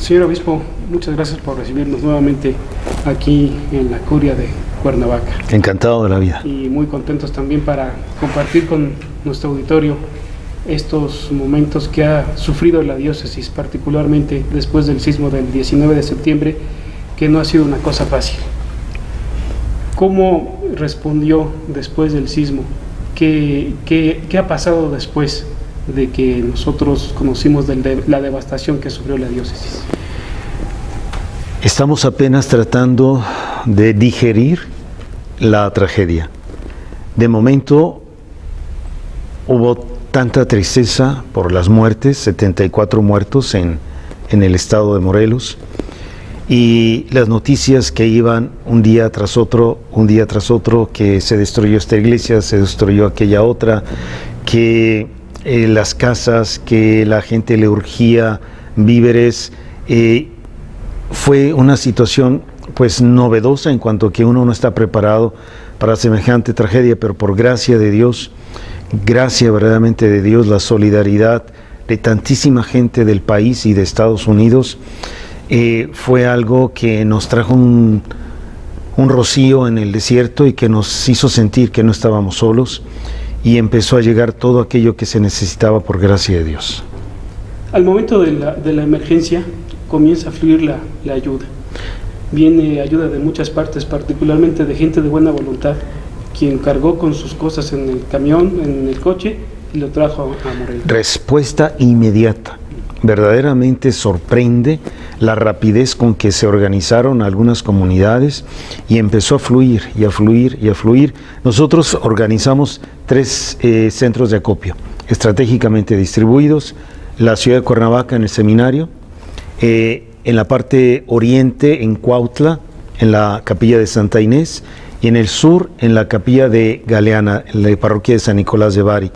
Señor Obispo, muchas gracias por recibirnos nuevamente aquí en la Curia de Cuernavaca. Encantado de la vida. Y muy contentos también para compartir con nuestro auditorio estos momentos que ha sufrido la diócesis, particularmente después del sismo del 19 de septiembre, que no ha sido una cosa fácil. ¿Cómo respondió después del sismo? ¿Qué ha pasado después de que nosotros conocimos la devastación que sufrió la diócesis? Estamos apenas tratando de digerir la tragedia. De momento hubo tanta tristeza por las muertes, 74 muertos en el estado de Morelos, y las noticias que iban un día tras otro, que se destruyó esta iglesia, se destruyó aquella otra, que las casas, que la gente le urgía víveres. Fue una situación pues novedosa en cuanto que uno no está preparado para semejante tragedia, pero por gracia de Dios, gracia verdaderamente de Dios, la solidaridad de tantísima gente del país y de Estados Unidos, fue algo que nos trajo un rocío en el desierto y que nos hizo sentir que no estábamos solos, y empezó a llegar todo aquello que se necesitaba por gracia de Dios. Al momento de la emergencia comienza a fluir la ayuda. Viene ayuda de muchas partes, particularmente de gente de buena voluntad, quien cargó con sus cosas en el camión, en el coche, y lo trajo a Morelos. Respuesta inmediata. Verdaderamente sorprende la rapidez con que se organizaron algunas comunidades y empezó a fluir y a fluir y a fluir. Nosotros organizamos 3 centros de acopio estratégicamente distribuidos: la ciudad de Cuernavaca en el seminario, en la parte oriente en Cuautla, en la capilla de Santa Inés, y en el sur en la capilla de Galeana, en la parroquia de San Nicolás de Bari.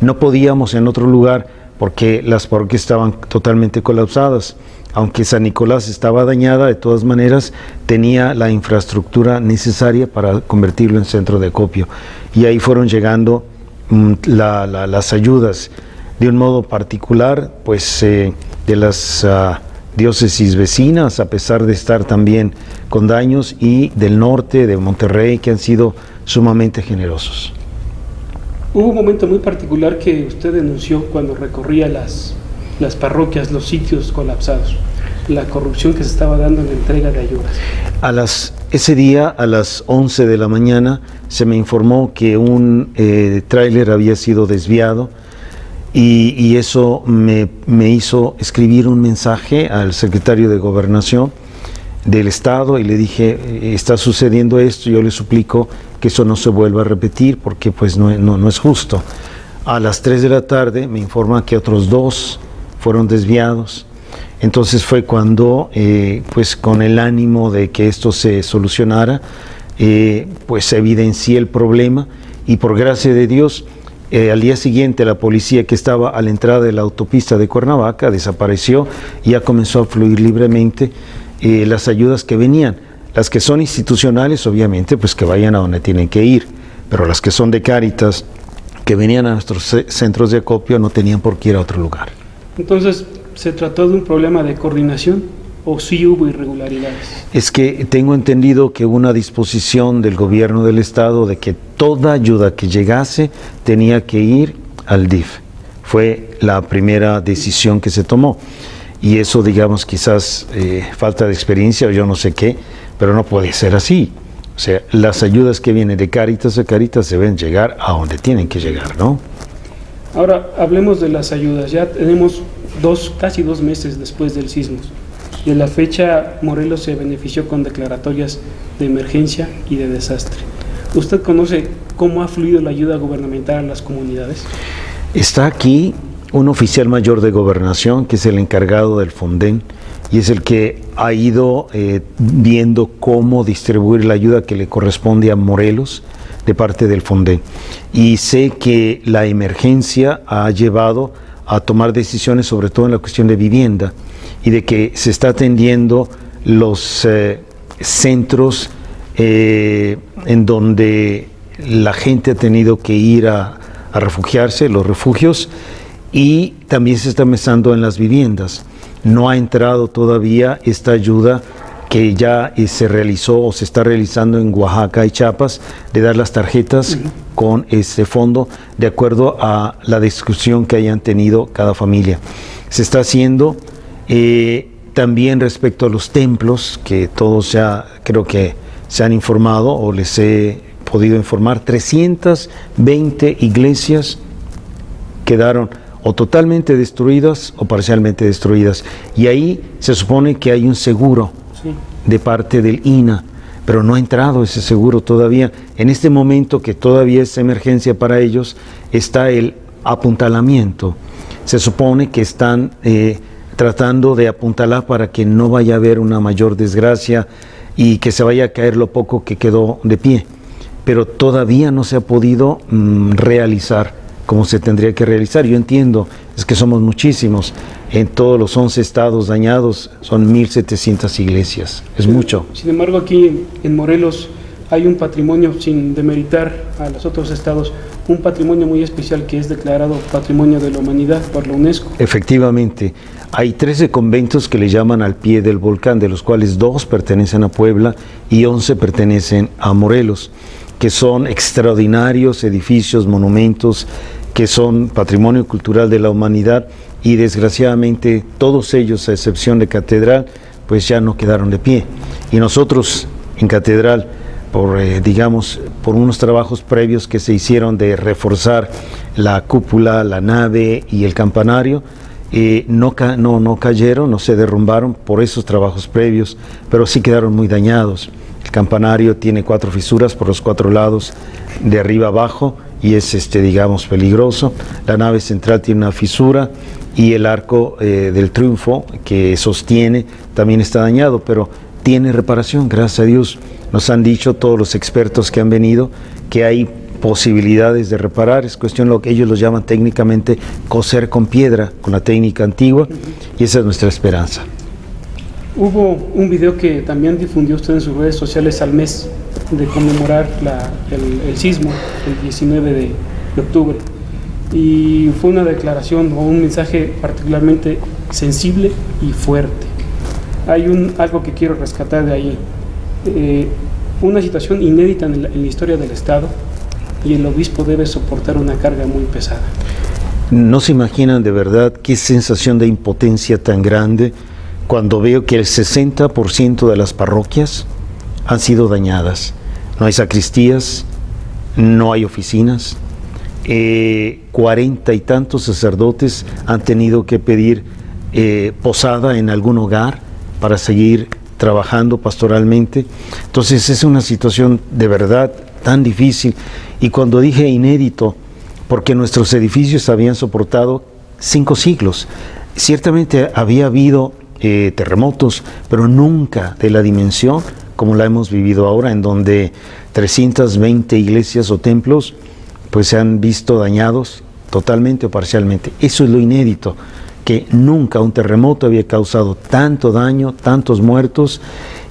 No podíamos en otro lugar porque las parroquias estaban totalmente colapsadas. Aunque San Nicolás estaba dañada, de todas maneras tenía la infraestructura necesaria para convertirlo en centro de acopio. Y ahí fueron llegando las ayudas de un modo particular, pues de las diócesis vecinas, a pesar de estar también con daños, y del norte, de Monterrey, que han sido sumamente generosos. Hubo un momento muy particular que usted denunció cuando recorría las parroquias, los sitios colapsados, la corrupción que se estaba dando en la entrega de ayudas. Ese día, a las 11 de la mañana, se me informó que un tráiler había sido desviado, y eso me hizo escribir un mensaje al secretario de Gobernación del Estado, y le dije: está sucediendo esto, yo le suplico que eso no se vuelva a repetir, porque pues no es justo. A las 3 de la tarde me informan que otros 2 fueron desviados. Entonces fue cuando, pues con el ánimo de que esto se solucionara, pues evidencié el problema, y por gracia de Dios, al día siguiente la policía que estaba a la entrada de la autopista de Cuernavaca desapareció, y ya comenzó a fluir libremente las ayudas que venían. Las que son institucionales, obviamente, pues que vayan a donde tienen que ir, pero las que son de Cáritas, que venían a nuestros centros de acopio, no tenían por qué ir a otro lugar. Entonces, ¿se trató de un problema de coordinación o sí hubo irregularidades? Es que tengo entendido que hubo una disposición del gobierno del estado de que toda ayuda que llegase tenía que ir al DIF. Fue la primera decisión que se tomó, y eso, digamos, quizás falta de experiencia o yo no sé qué, pero no puede ser así. O sea, las ayudas que vienen de Cáritas a Cáritas deben llegar a donde tienen que llegar, ¿no? Ahora, hablemos de las ayudas. Ya tenemos casi 2 meses después del sismo. De la fecha, Morelos se benefició con declaratorias de emergencia y de desastre. ¿Usted conoce cómo ha fluido la ayuda gubernamental a las comunidades? Está aquí un oficial mayor de gobernación, que es el encargado del Fonden, y es el que ha ido viendo cómo distribuir la ayuda que le corresponde a Morelos de parte del Fonden. Y sé que la emergencia ha llevado a tomar decisiones, sobre todo en la cuestión de vivienda, y de que se está atendiendo los centros en donde la gente ha tenido que ir a refugiarse, los refugios, y también se está empezando en las viviendas. No ha entrado todavía esta ayuda que ya se realizó o se está realizando en Oaxaca y Chiapas, de dar las tarjetas con ese fondo de acuerdo a la discusión que hayan tenido cada familia. Se está haciendo también respecto a los templos, que todos ya creo que se han informado o les he podido informar. 320 iglesias quedaron o totalmente destruidas o parcialmente destruidas, y ahí se supone que hay un seguro de parte del INAH, pero no ha entrado ese seguro todavía. En este momento, que todavía es emergencia para ellos, está el apuntalamiento. Se supone que están tratando de apuntalar para que no vaya a haber una mayor desgracia y que se vaya a caer lo poco que quedó de pie, pero todavía no se ha podido realizar como se tendría que realizar. Yo entiendo, es que somos muchísimos, en todos los 11 estados dañados son 1,700 iglesias, es mucho. Sin embargo, aquí en Morelos hay un patrimonio, sin demeritar a los otros estados, un patrimonio muy especial que es declarado Patrimonio de la Humanidad por la UNESCO. Efectivamente, hay 13 conventos que le llaman al pie del volcán, de los cuales 2 pertenecen a Puebla y 11 pertenecen a Morelos, que son extraordinarios edificios, monumentos, que son patrimonio cultural de la humanidad, y desgraciadamente todos ellos, a excepción de Catedral, pues ya no quedaron de pie. Y nosotros en Catedral, por unos trabajos previos que se hicieron de reforzar la cúpula, la nave y el campanario, no cayeron, no se derrumbaron por esos trabajos previos, pero sí quedaron muy dañados. El campanario tiene 4 fisuras por los 4 lados, de arriba abajo, y es peligroso. La nave central tiene una fisura, y el arco del triunfo que sostiene también está dañado, pero tiene reparación, gracias a Dios. Nos han dicho todos los expertos que han venido que hay posibilidades de reparar. Es cuestión, lo que ellos lo llaman técnicamente coser con piedra, con la técnica antigua, y esa es nuestra esperanza. Hubo un video que también difundió usted en sus redes sociales al mes de conmemorar el sismo, el 19 de octubre, y fue una declaración o un mensaje particularmente sensible y fuerte. Hay algo que quiero rescatar de ahí, una situación inédita en la historia del Estado, y el obispo debe soportar una carga muy pesada. No se imaginan de verdad qué sensación de impotencia tan grande cuando veo que el 60% de las parroquias han sido dañadas. No hay sacristías, no hay oficinas, 40 y tantos sacerdotes han tenido que pedir posada en algún hogar para seguir trabajando pastoralmente. Entonces es una situación de verdad tan difícil. Y cuando dije inédito, porque nuestros edificios habían soportado 5 siglos. Ciertamente había habido terremotos, pero nunca de la dimensión como la hemos vivido ahora, en donde 320 iglesias o templos pues se han visto dañados totalmente o parcialmente. Eso es lo inédito, que nunca un terremoto había causado tanto daño, tantos muertos,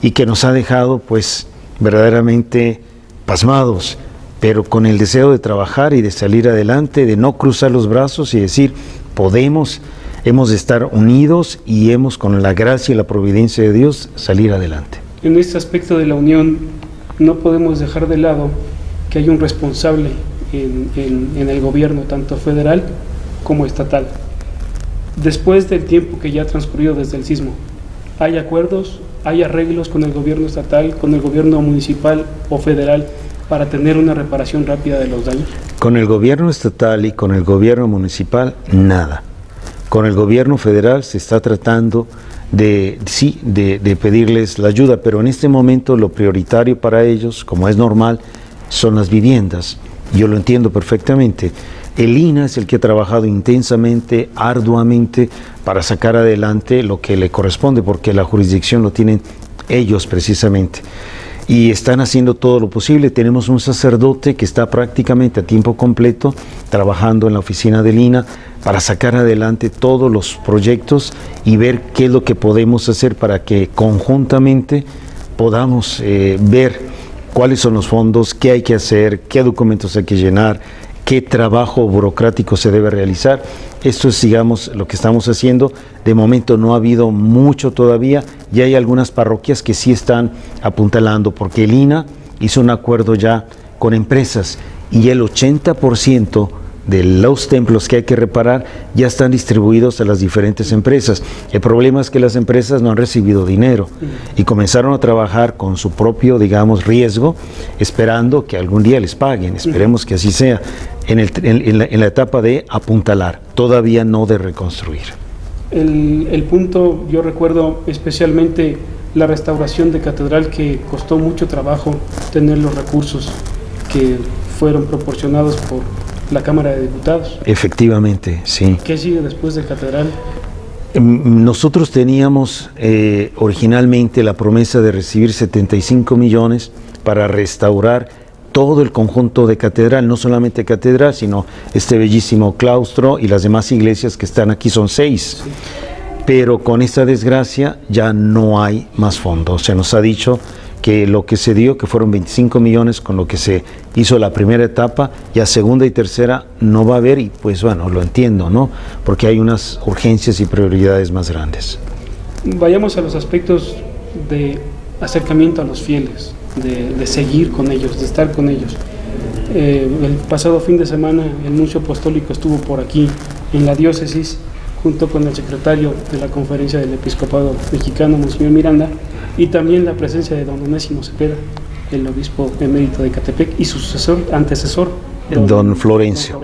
y que nos ha dejado pues verdaderamente pasmados, pero con el deseo de trabajar y de salir adelante, de no cruzar los brazos y decir, podemos, hemos de estar unidos y hemos, con la gracia y la providencia de Dios, salir adelante. En este aspecto de la unión, no podemos dejar de lado que hay un responsable en el gobierno, tanto federal como estatal. Después del tiempo que ya ha transcurrido desde el sismo, ¿hay acuerdos, hay arreglos con el gobierno estatal, con el gobierno municipal o federal para tener una reparación rápida de los daños? Con el gobierno estatal y con el gobierno municipal, nada. Con el gobierno federal se está tratando de pedirles la ayuda, pero en este momento lo prioritario para ellos, como es normal, son las viviendas. Yo lo entiendo perfectamente. El INAH es el que ha trabajado intensamente, arduamente, para sacar adelante lo que le corresponde, porque la jurisdicción lo tienen ellos precisamente. Y están haciendo todo lo posible. Tenemos un sacerdote que está prácticamente a tiempo completo trabajando en la oficina del INAH para sacar adelante todos los proyectos y ver qué es lo que podemos hacer para que conjuntamente podamos ver cuáles son los fondos, qué hay que hacer, qué documentos hay que llenar, qué trabajo burocrático se debe realizar. Esto es, digamos, lo que estamos haciendo. De momento no ha habido mucho todavía, y hay algunas parroquias que sí están apuntalando, porque el INAH hizo un acuerdo ya con empresas y el 80% de los templos que hay que reparar ya están distribuidos a las diferentes empresas. El problema es que las empresas no han recibido dinero y comenzaron a trabajar con su propio, digamos, riesgo, esperando que algún día les paguen. Esperemos que así sea, en la etapa de apuntalar, todavía no de reconstruir. El punto, yo recuerdo especialmente la restauración de catedral, que costó mucho trabajo tener los recursos que fueron proporcionados por la Cámara de Diputados. Efectivamente, sí. ¿Qué sigue después de catedral? Nosotros teníamos originalmente la promesa de recibir 75 millones para restaurar todo el conjunto de catedral, no solamente catedral, sino este bellísimo claustro y las demás iglesias que están aquí, son 6. Sí. Pero con esta desgracia ya no hay más fondos. Se nos ha dicho que lo que se dio, que fueron 25 millones con lo que se hizo la primera etapa, ya segunda y tercera no va a haber, y pues bueno, lo entiendo, ¿no? Porque hay unas urgencias y prioridades más grandes. Vayamos a los aspectos de acercamiento a los fieles, de seguir con ellos, de estar con ellos. El pasado fin de semana el nuncio apostólico estuvo por aquí en la diócesis, junto con el secretario de la Conferencia del Episcopado Mexicano, Monseñor Miranda, y también la presencia de don Onésimo Cepeda, el obispo emérito de Ecatepec, y su antecesor, don Florencio.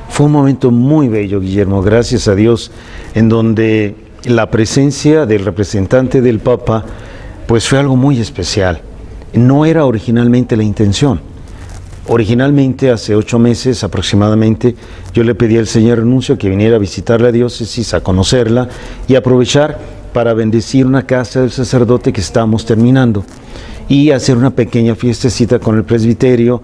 Fue un momento muy bello, Guillermo, gracias a Dios, en donde la presencia del representante del Papa pues fue algo muy especial. No era originalmente la intención. Originalmente, hace 8 meses aproximadamente, yo le pedí al señor nuncio que viniera a visitar la diócesis, a conocerla y aprovechar para bendecir una casa del sacerdote que estábamos terminando y hacer una pequeña fiestecita con el presbiterio,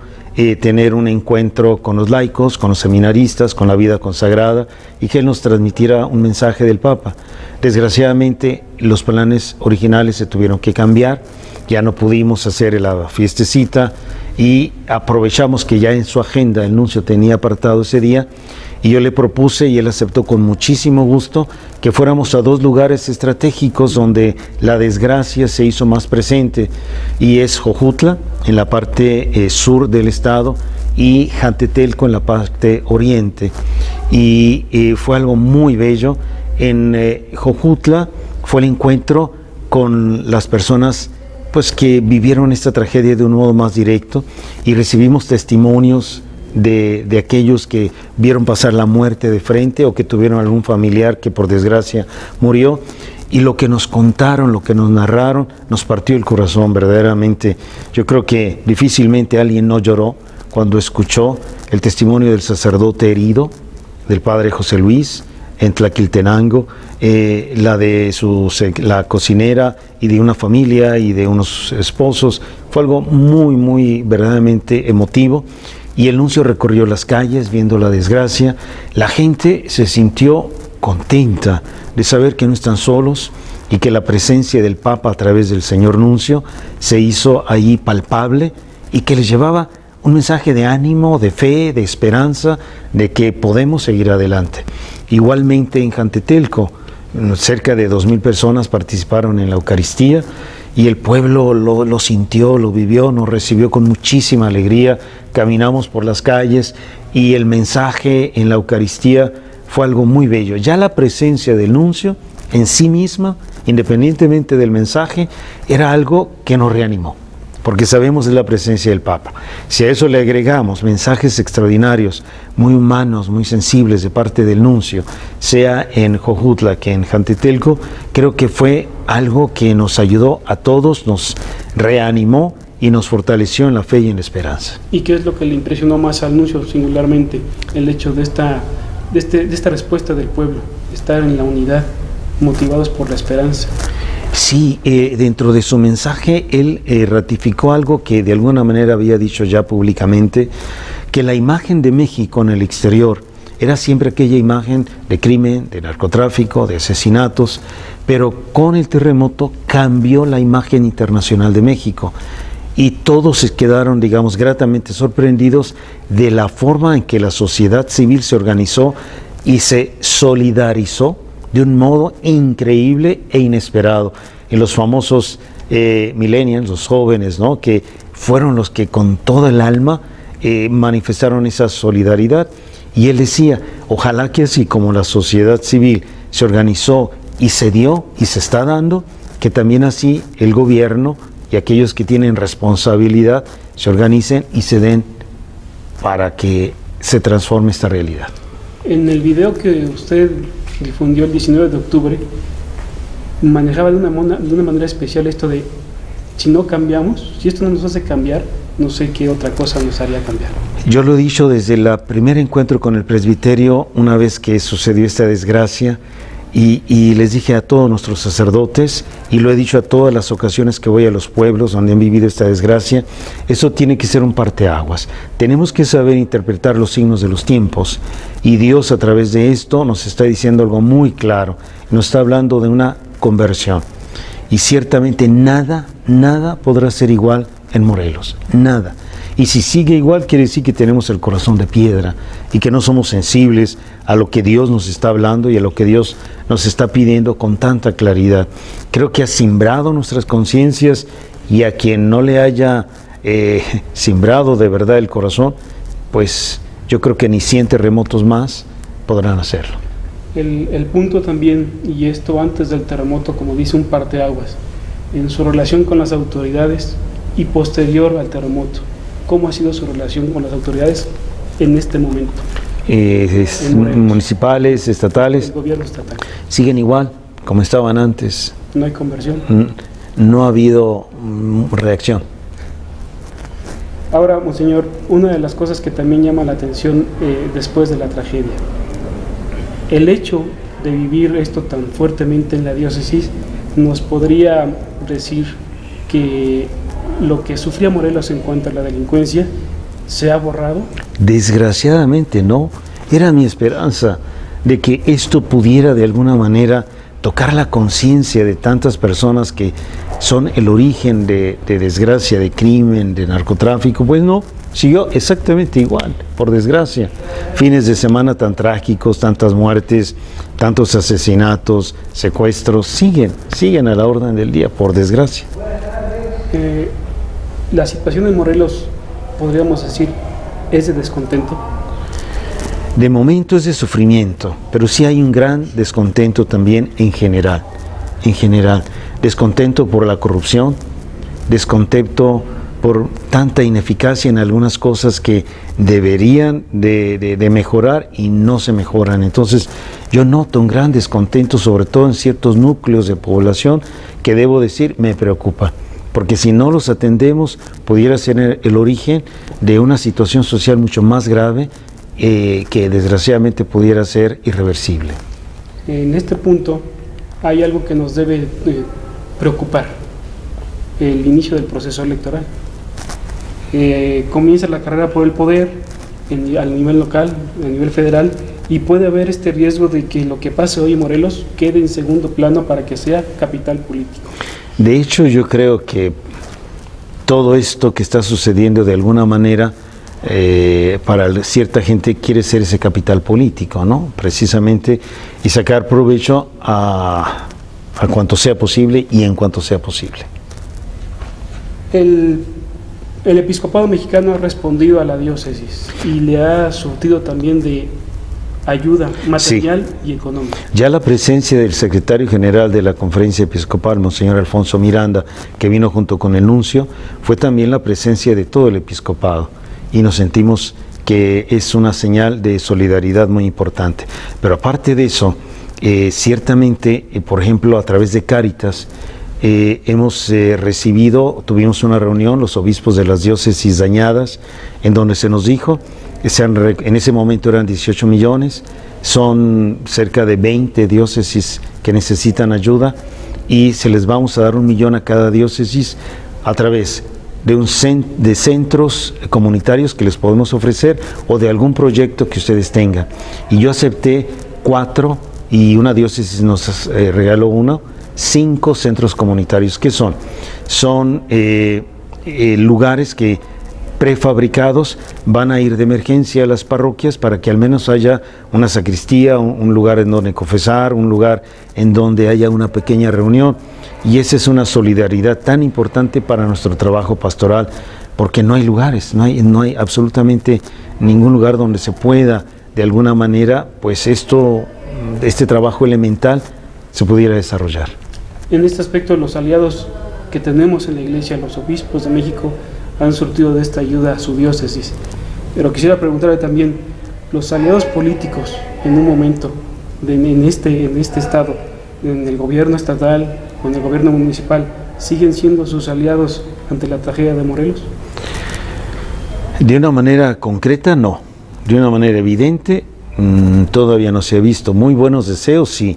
tener un encuentro con los laicos, con los seminaristas, con la vida consagrada, y que él nos transmitiera un mensaje del Papa. Desgraciadamente, los planes originales se tuvieron que cambiar, ya no pudimos hacer la fiestecita, y aprovechamos que ya en su agenda el nuncio tenía apartado ese día, y yo le propuse, y él aceptó con muchísimo gusto, que fuéramos a 2 lugares estratégicos donde la desgracia se hizo más presente, y es Jojutla, en la parte sur del estado, y Jantetelco, en la parte oriente. Y fue algo muy bello. En Jojutla fue el encuentro con las personas pues que vivieron esta tragedia de un modo más directo, y recibimos testimonios de aquellos que vieron pasar la muerte de frente o que tuvieron algún familiar que por desgracia murió, y lo que nos contaron, lo que nos narraron, nos partió el corazón verdaderamente. Yo creo que difícilmente alguien no lloró cuando escuchó el testimonio del sacerdote herido, del padre José Luis, en Tlaquiltenango, la cocinera y de una familia y de unos esposos. Fue algo muy, muy verdaderamente emotivo, y el nuncio recorrió las calles viendo la desgracia. La gente se sintió contenta de saber que no están solos y que la presencia del Papa a través del señor nuncio se hizo allí palpable, y que les llevaba un mensaje de ánimo, de fe, de esperanza, de que podemos seguir adelante. Igualmente en Jantetelco, cerca de 2,000 personas participaron en la Eucaristía, y el pueblo lo sintió, lo vivió, nos recibió con muchísima alegría. Caminamos por las calles y el mensaje en la Eucaristía fue algo muy bello. Ya la presencia del nuncio en sí misma, independientemente del mensaje, era algo que nos reanimó, porque sabemos de la presencia del Papa. Si a eso le agregamos mensajes extraordinarios, muy humanos, muy sensibles de parte del nuncio, sea en Jojutla que en Jantetelco, creo que fue algo que nos ayudó a todos, nos reanimó y nos fortaleció en la fe y en la esperanza. ¿Y qué es lo que le impresionó más al nuncio singularmente? El hecho de esta respuesta del pueblo, estar en la unidad, motivados por la esperanza. Sí, dentro de su mensaje él ratificó algo que de alguna manera había dicho ya públicamente, que la imagen de México en el exterior era siempre aquella imagen de crimen, de narcotráfico, de asesinatos, pero con el terremoto cambió la imagen internacional de México. y todos se quedaron, digamos, gratamente sorprendidos de la forma en que la sociedad civil se organizó y se solidarizó de un modo increíble e inesperado. En los famosos millennials, los jóvenes, ¿no?, que fueron los que con toda el alma manifestaron esa solidaridad. Y él decía, ojalá que así como la sociedad civil se organizó y se dio y se está dando, que también así el gobierno y aquellos que tienen responsabilidad se organicen y se den para que se transforme esta realidad. En el video que usted difundió el 19 de octubre, manejaba de una manera especial esto de, si no cambiamos, si esto no nos hace cambiar, no sé qué otra cosa nos haría cambiar. Yo lo he dicho desde el primer encuentro con el presbiterio, una vez que sucedió esta desgracia, y les dije a todos nuestros sacerdotes, y lo he dicho a todas las ocasiones que voy a los pueblos donde han vivido esta desgracia, eso tiene que ser un parteaguas. Tenemos que saber interpretar los signos de los tiempos, y Dios a través de esto nos está diciendo algo muy claro, nos está hablando de una conversión, y ciertamente nada podrá ser igual en Morelos, nada. Y si sigue igual, quiere decir que tenemos el corazón de piedra y que no somos sensibles a lo que Dios nos está hablando y a lo que Dios nos está pidiendo con tanta claridad. Creo que ha simbrado nuestras conciencias, y a quien no le haya simbrado de verdad el corazón, pues yo creo que ni 100 terremotos más podrán hacerlo. El punto también, y esto antes del terremoto, como dice, un parteaguas, en su relación con las autoridades y posterior al terremoto, ¿cómo ha sido su relación con las autoridades en este momento? Municipales, estatales, el gobierno estatal. Siguen igual, como estaban antes. ¿No hay conversión? No ha habido reacción. Ahora, monseñor, una de las cosas que también llama la atención después de la tragedia, el hecho de vivir esto tan fuertemente en la diócesis, nos podría decir que lo que sufría Morelos en cuanto a la delincuencia se ha borrado. Desgraciadamente no. Era mi esperanza de que esto pudiera de alguna manera tocar la conciencia de tantas personas que son el origen de desgracia, de crimen, de narcotráfico. Pues no, siguió exactamente igual, por desgracia. Fines de semana tan trágicos, tantas muertes, tantos asesinatos, secuestros, siguen a la orden del día, por desgracia. La situación en Morelos, podríamos decir, es de descontento. De momento es de sufrimiento, pero sí hay un gran descontento también en general. Descontento por la corrupción, descontento por tanta ineficacia en algunas cosas que deberían de mejorar y no se mejoran. Entonces yo noto un gran descontento, sobre todo en ciertos núcleos de población, que debo decir me preocupa, porque si no los atendemos pudiera ser el origen de una situación social mucho más grave, que desgraciadamente pudiera ser irreversible. En este punto hay algo que nos debe preocupar: el inicio del proceso electoral. Comienza la carrera por el poder al nivel local, a nivel federal, y puede haber este riesgo de que lo que pase hoy en Morelos quede en segundo plano para que sea capital político. De hecho, yo creo que todo esto que está sucediendo de alguna manera, para cierta gente quiere ser ese capital político, ¿no? Precisamente, y sacar provecho a cuanto sea posible y en cuanto sea posible. El episcopado mexicano ha respondido a la diócesis y le ha surtido también de ayuda material y económica. Ya la presencia del secretario general de la Conferencia Episcopal, Monseñor Alfonso Miranda, que vino junto con el nuncio, fue también la presencia de todo el episcopado, y nos sentimos que es una señal de solidaridad muy importante. Pero aparte de eso, ciertamente, por ejemplo, a través de Cáritas, tuvimos una reunión, los obispos de las diócesis dañadas, en donde se nos dijo, en ese momento eran 18 millones, son cerca de 20 diócesis que necesitan ayuda, y se les vamos a dar 1 millón a cada diócesis a través de centros comunitarios que les podemos ofrecer, o de algún proyecto que ustedes tengan. Y yo acepté 4, y una diócesis nos regaló 1, 5 centros comunitarios. ¿Qué son? Son lugares que prefabricados van a ir de emergencia a las parroquias para que al menos haya una sacristía, un lugar en donde confesar, un lugar en donde haya una pequeña reunión. Y esa es una solidaridad tan importante para nuestro trabajo pastoral, porque no hay lugares, no hay absolutamente ningún lugar donde se pueda de alguna manera, pues este trabajo elemental se pudiera desarrollar. En este aspecto, los aliados que tenemos en la Iglesia, los obispos de México, han surtido de esta ayuda a su diócesis. Pero quisiera preguntarle también, los aliados políticos en un momento, en este estado, en el gobierno estatal o en el gobierno municipal, ¿siguen siendo sus aliados ante la tragedia de Morelos? De una manera concreta, no. De una manera evidente, todavía no se ha visto. Muy buenos deseos, sí,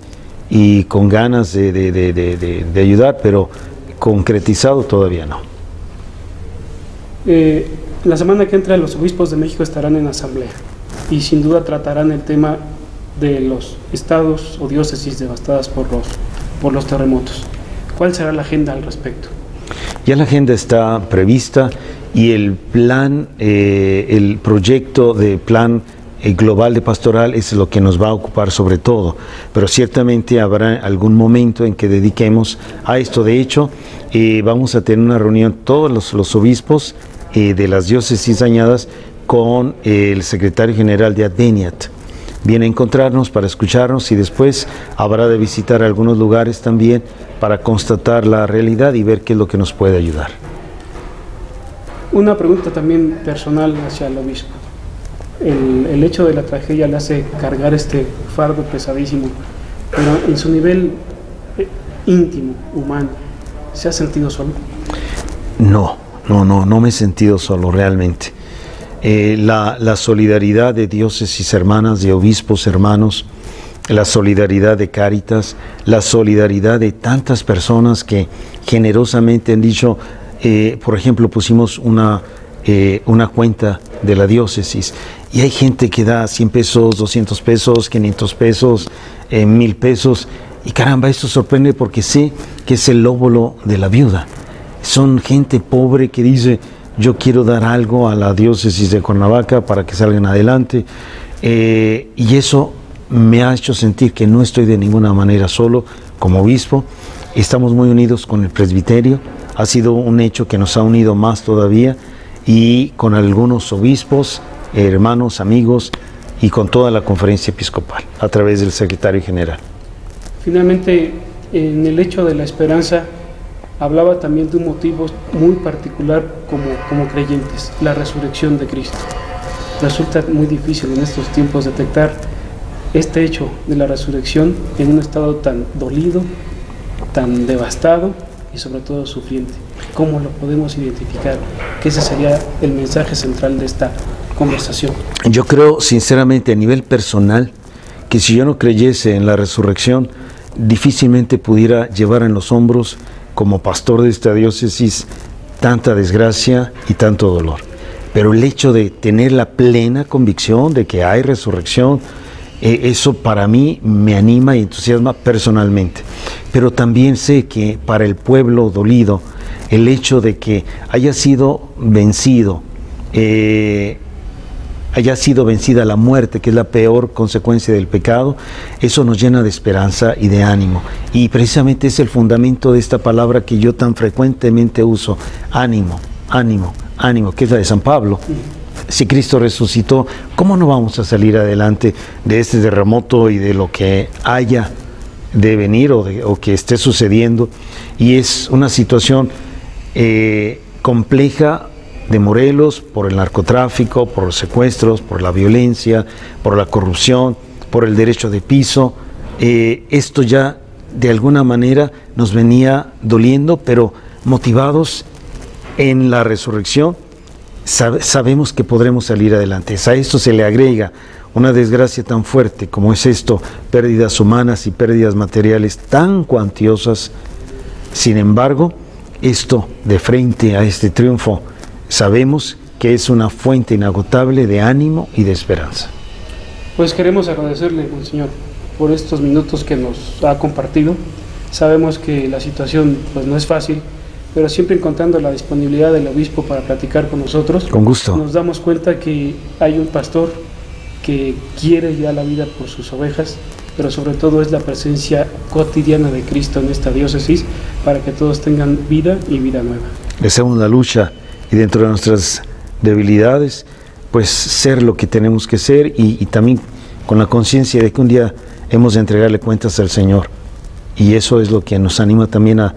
y con ganas de ayudar, pero concretizado todavía no. La semana que entra los obispos de México estarán en asamblea y sin duda tratarán el tema de los estados o diócesis devastadas por los terremotos. ¿Cuál será la agenda al respecto? Ya la agenda está prevista y el plan, el proyecto de plan global de pastoral es lo que nos va a ocupar sobre todo, pero ciertamente habrá algún momento en que dediquemos a esto. De hecho, vamos a tener una reunión todos los obispos de las diócesis dañadas con el secretario general de Adveniat. Viene a encontrarnos para escucharnos y después habrá de visitar algunos lugares también para constatar la realidad y ver qué es lo que nos puede ayudar. Una pregunta también personal hacia el obispo. El hecho de la tragedia le hace cargar este fardo pesadísimo, pero en su nivel íntimo, humano, ¿se ha sentido solo? No me he sentido solo realmente. La solidaridad de diócesis hermanas, de obispos hermanos, la solidaridad de Cáritas, la solidaridad de tantas personas que generosamente han dicho, por ejemplo, pusimos una cuenta de la diócesis y hay gente que da 100 pesos, 200 pesos, 500 pesos, 1000 pesos y caramba, esto sorprende porque sé que es el óvulo de la viuda. Son gente pobre que dice, yo quiero dar algo a la diócesis de Cuernavaca para que salgan adelante, y eso me ha hecho sentir que no estoy de ninguna manera solo como obispo. Estamos muy unidos con el presbiterio, ha sido un hecho que nos ha unido más todavía, y con algunos obispos, hermanos, amigos, y con toda la conferencia episcopal, a través del secretario general. Finalmente, en el hecho de la esperanza, hablaba también de un motivo muy particular como creyentes, la resurrección de Cristo. Resulta muy difícil en estos tiempos detectar este hecho de la resurrección en un estado tan dolido, tan devastado y sobre todo sufriente. ¿Cómo lo podemos identificar? Que ese sería el mensaje central de esta conversación. Yo creo sinceramente a nivel personal que si yo no creyese en la resurrección, difícilmente pudiera llevar en los hombros como pastor de esta diócesis tanta desgracia y tanto dolor. Pero el hecho de tener la plena convicción de que hay resurrección, eso para mí me anima y entusiasma personalmente. Pero también sé que para el pueblo dolido, el hecho de que haya sido vencida la muerte, que es la peor consecuencia del pecado, eso nos llena de esperanza y de ánimo. Y precisamente es el fundamento de esta palabra que yo tan frecuentemente uso, ánimo, ánimo, ánimo, que es la de San Pablo. Si Cristo resucitó, ¿cómo no vamos a salir adelante de este terremoto y de lo que haya de venir o que esté sucediendo? Y es una situación compleja de Morelos, por el narcotráfico, por los secuestros, por la violencia, por la corrupción, por el derecho de piso. Esto ya de alguna manera nos venía doliendo, pero motivados en la resurrección, sabemos que podremos salir adelante. A esto se le agrega una desgracia tan fuerte como es esto, pérdidas humanas y pérdidas materiales tan cuantiosas. Sin embargo, esto de frente a este triunfo, sabemos que es una fuente inagotable de ánimo y de esperanza. Pues queremos agradecerle, Monseñor, por estos minutos que nos ha compartido. Sabemos que la situación pues no es fácil, pero siempre encontrando la disponibilidad del obispo para platicar con nosotros. Con gusto. Nos damos cuenta que hay un pastor que quiere ya la vida por sus ovejas, pero sobre todo es la presencia cotidiana de Cristo en esta diócesis para que todos tengan vida y vida nueva. Hacemos la lucha y dentro de nuestras debilidades, pues ser lo que tenemos que ser y también con la conciencia de que un día hemos de entregarle cuentas al Señor. Y eso es lo que nos anima también a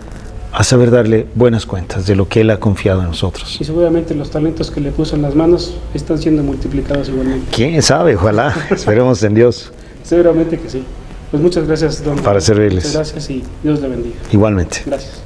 saber darle buenas cuentas de lo que Él ha confiado en nosotros. Y seguramente los talentos que le puso en las manos están siendo multiplicados igualmente. ¿Quién sabe? Ojalá. Esperemos en Dios. Seguramente que sí. Pues muchas gracias, don. Para servirles. Muchas gracias y Dios le bendiga. Igualmente. Gracias.